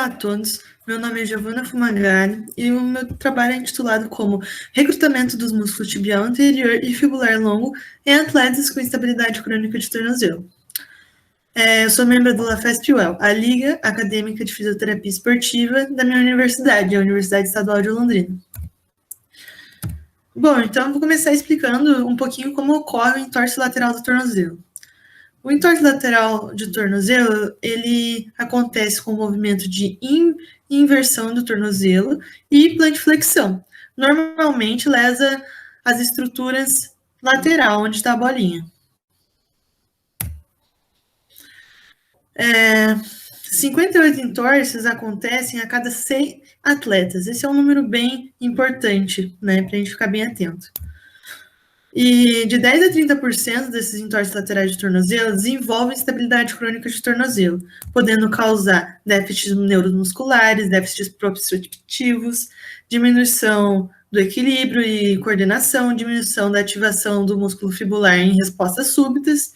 Olá a todos, meu nome é Giovana Fumagalli e o meu trabalho é intitulado como Recrutamento dos músculos tibial anterior e fibular longo em atletas com instabilidade crônica de tornozelo. Eu sou membro do LaFESP-UEL, a Liga Acadêmica de Fisioterapia Esportiva da minha universidade, a Universidade Estadual de Londrina. Bom, então eu vou começar explicando um pouquinho como ocorre o entorse lateral do tornozelo. O entorse lateral de tornozelo, ele acontece com o movimento de inversão do tornozelo e plantiflexão. Normalmente lesa as estruturas lateral, onde está a bolinha. 58 entorses acontecem a cada 100 atletas. Esse é um número bem importante, né, para a gente ficar bem atento. E de 10 a 30% desses entorses laterais de tornozelo desenvolvem instabilidade crônica de tornozelo, podendo causar déficits neuromusculares, déficits proprioceptivos, diminuição do equilíbrio e coordenação, diminuição da ativação do músculo fibular em respostas súbitas,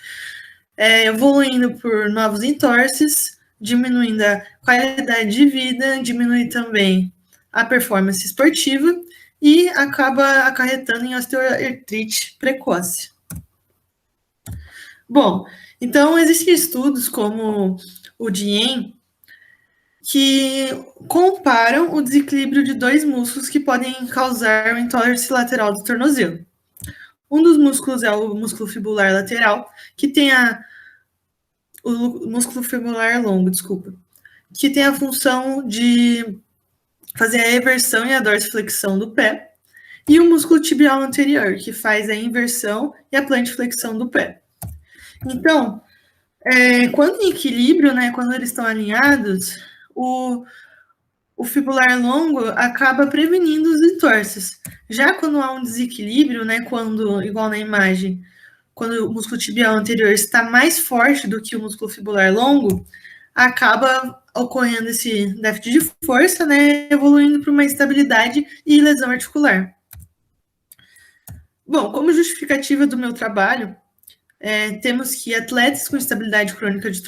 evoluindo por novos entorses, diminuindo a qualidade de vida, diminui também a performance esportiva e acaba acarretando em osteoartrite precoce. Bom, então existem estudos como o DIEM que comparam o desequilíbrio de dois músculos que podem causar o entorse lateral do tornozelo. Um dos músculos é o músculo fibular lateral, que tem o músculo fibular longo, que tem a função de fazer a eversão e a dorsiflexão do pé, e o músculo tibial anterior, que faz a inversão e a plantiflexão do pé. Então, quando em equilíbrio, né, quando eles estão alinhados, o fibular longo acaba prevenindo os entorses. Já quando há um desequilíbrio, né, quando, igual na imagem, quando o músculo tibial anterior está mais forte do que o músculo fibular longo, acaba ocorrendo esse déficit de força, né, evoluindo para uma instabilidade e lesão articular. Bom, como justificativa do meu trabalho, temos que atletas com instabilidade crônica de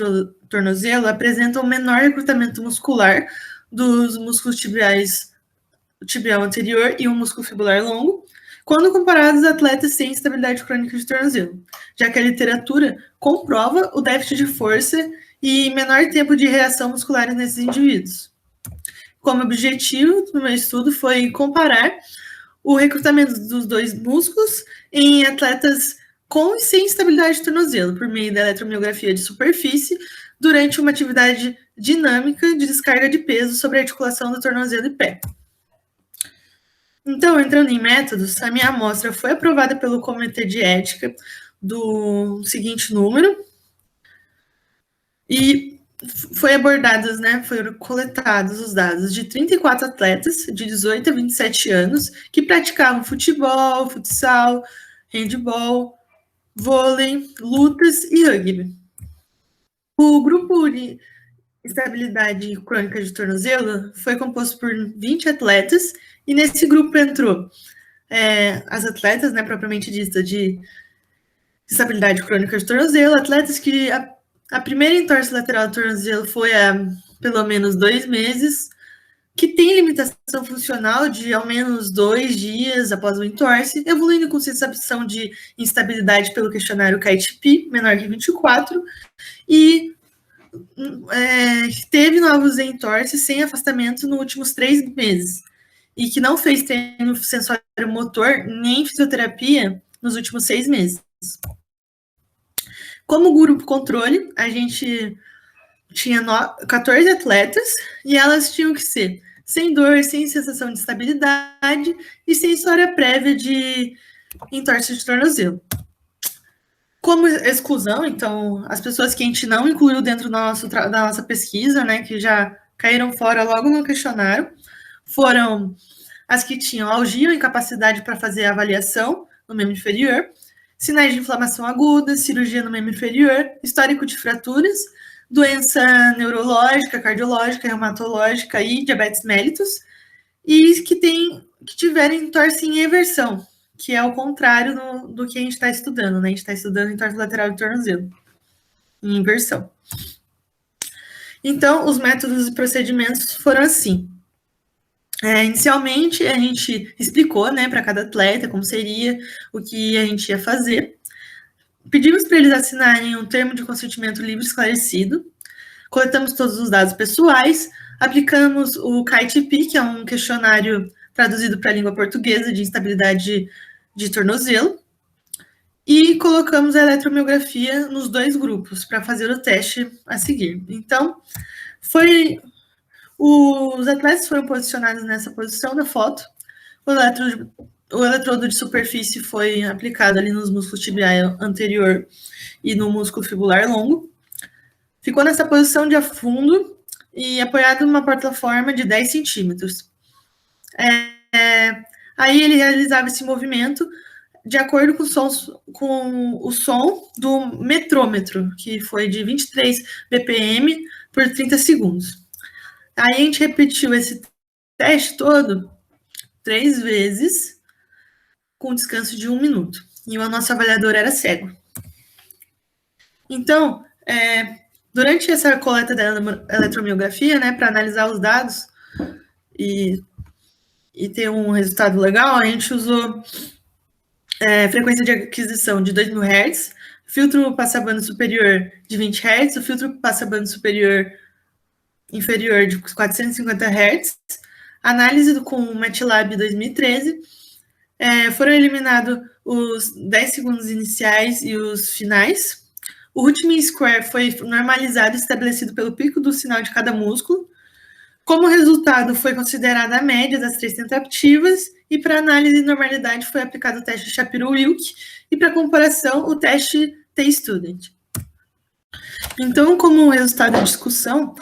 tornozelo apresentam menor recrutamento muscular dos músculos tibial anterior e o músculo fibular longo, quando comparados a atletas sem instabilidade crônica de tornozelo, já que a literatura comprova o déficit de força e menor tempo de reação muscular nesses indivíduos. Como objetivo do meu estudo foi comparar o recrutamento dos dois músculos em atletas com e sem instabilidade de tornozelo, por meio da eletromiografia de superfície, durante uma atividade dinâmica de descarga de peso sobre a articulação do tornozelo e pé. Então, entrando em métodos, a minha amostra foi aprovada pelo Comitê de Ética do seguinte número, e foram coletados os dados de 34 atletas de 18 a 27 anos que praticavam futebol, futsal, handebol, vôlei, lutas e rugby. O grupo de estabilidade crônica de tornozelo foi composto por 20 atletas, e nesse grupo entrou as atletas, né, propriamente dita, de estabilidade crônica de tornozelo, atletas que a primeira entorse lateral do tornozelo foi há pelo menos 2 meses, que tem limitação funcional de ao menos 2 dias após o entorse, evoluindo com sensação de instabilidade pelo questionário KITP, menor que 24, e teve novos entorses sem afastamento nos últimos 3 meses, e que não fez treino sensório motor nem fisioterapia nos últimos 6 meses. Como grupo controle, a gente tinha 14 atletas, e elas tinham que ser sem dor, sem sensação de estabilidade e sem história prévia de entorse de tornozelo. Como exclusão, então, as pessoas que a gente não incluiu dentro da nossa pesquisa, né, que já caíram fora logo no questionário, foram as que tinham algia ou incapacidade para fazer a avaliação no membro inferior, sinais de inflamação aguda, cirurgia no membro inferior, histórico de fraturas, doença neurológica, cardiológica, reumatológica e diabetes mellitus, e que tiverem entorse em eversão, que é o contrário do que a gente está estudando, né? A gente está estudando entorse lateral do tornozelo, em inversão. Então, os métodos e procedimentos foram assim. Inicialmente, a gente explicou, né, para cada atleta como seria, o que a gente ia fazer. Pedimos para eles assinarem um termo de consentimento livre esclarecido. Coletamos todos os dados pessoais, aplicamos o KITP, que é um questionário traduzido para a língua portuguesa de instabilidade de tornozelo, e colocamos a eletromiografia nos 2 grupos para fazer o teste a seguir. Então, os atletas foram posicionados nessa posição da foto, o eletrodo de superfície foi aplicado ali nos músculos tibial anterior e no músculo fibular longo, ficou nessa posição de afundo e apoiado numa plataforma de 10 centímetros. Aí ele realizava esse movimento de acordo com o som do metrômetro, que foi de 23 BPM por 30 segundos. Aí a gente repetiu esse teste todo 3 vezes, com descanso de 1 minuto. E o nosso avaliador era cego. Então, durante essa coleta da eletromiografia, né, para analisar os dados e ter um resultado legal, a gente usou frequência de aquisição de 2.000 Hz, filtro passabanda superior de 20 Hz, o filtro passabanda inferior de 450 Hz, análise com o MATLAB 2013, foram eliminados os 10 segundos iniciais e os finais. O root mean square foi normalizado e estabelecido pelo pico do sinal de cada músculo. Como resultado, foi considerada a média das 3 tentativas, e para análise de normalidade foi aplicado o teste Shapiro-Wilk, e para comparação, o teste T-Student. Então, como resultado da discussão,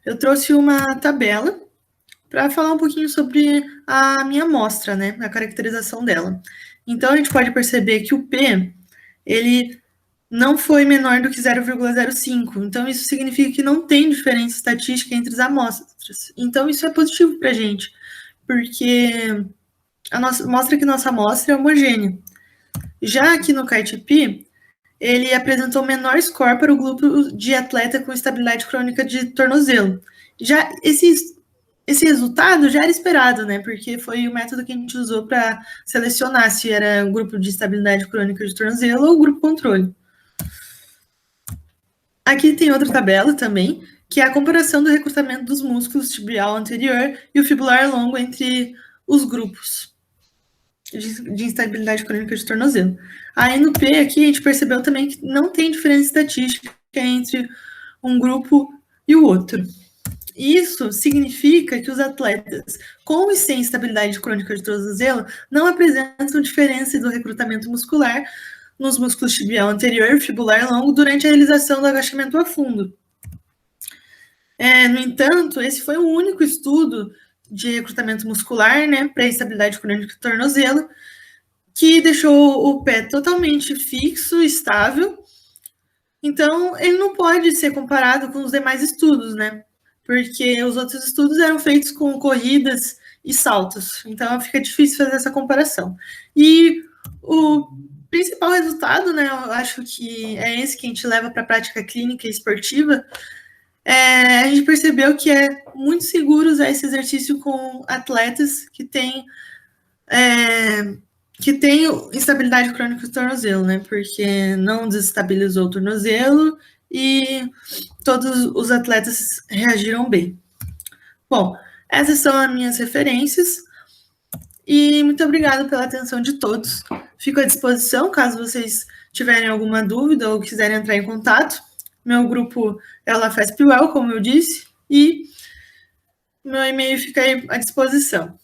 eu trouxe uma tabela para falar um pouquinho sobre a minha amostra, né, a caracterização dela. Então, a gente pode perceber que o P, ele não foi menor do que 0,05. Então, isso significa que não tem diferença estatística entre as amostras. Então, isso é positivo para a gente, porque mostra que nossa amostra é homogênea. Já aqui no KITP, ele apresentou menor score para o grupo de atleta com estabilidade crônica de tornozelo. Já esse resultado já era esperado, né? Porque foi o método que a gente usou para selecionar se era um grupo de estabilidade crônica de tornozelo ou grupo controle. Aqui tem outra tabela também, que é a comparação do recrutamento dos músculos tibial anterior e o fibular longo entre os grupos de instabilidade crônica de tornozelo. Aí no P aqui a gente percebeu também que não tem diferença estatística entre um grupo e o outro. Isso significa que os atletas com e sem estabilidade crônica de tornozelo não apresentam diferença do recrutamento muscular nos músculos tibial anterior e fibular longo durante a realização do agachamento a fundo. No entanto, esse foi o único estudo de recrutamento muscular, né, para estabilidade crônica do tornozelo, que deixou o pé totalmente fixo, estável. Então, ele não pode ser comparado com os demais estudos, né? Porque os outros estudos eram feitos com corridas e saltos. Então, fica difícil fazer essa comparação. E o principal resultado, né, eu acho que é esse que a gente leva para a prática clínica e esportiva, a gente percebeu que é muito seguro usar esse exercício com atletas que têm instabilidade crônica do tornozelo, né? Porque não desestabilizou o tornozelo e todos os atletas reagiram bem. Bom, essas são as minhas referências e muito obrigada pela atenção de todos. Fico à disposição caso vocês tiverem alguma dúvida ou quiserem entrar em contato. Meu grupo é o LaFESPWell, como eu disse, e meu e-mail fica aí à disposição.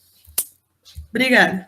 Obrigada.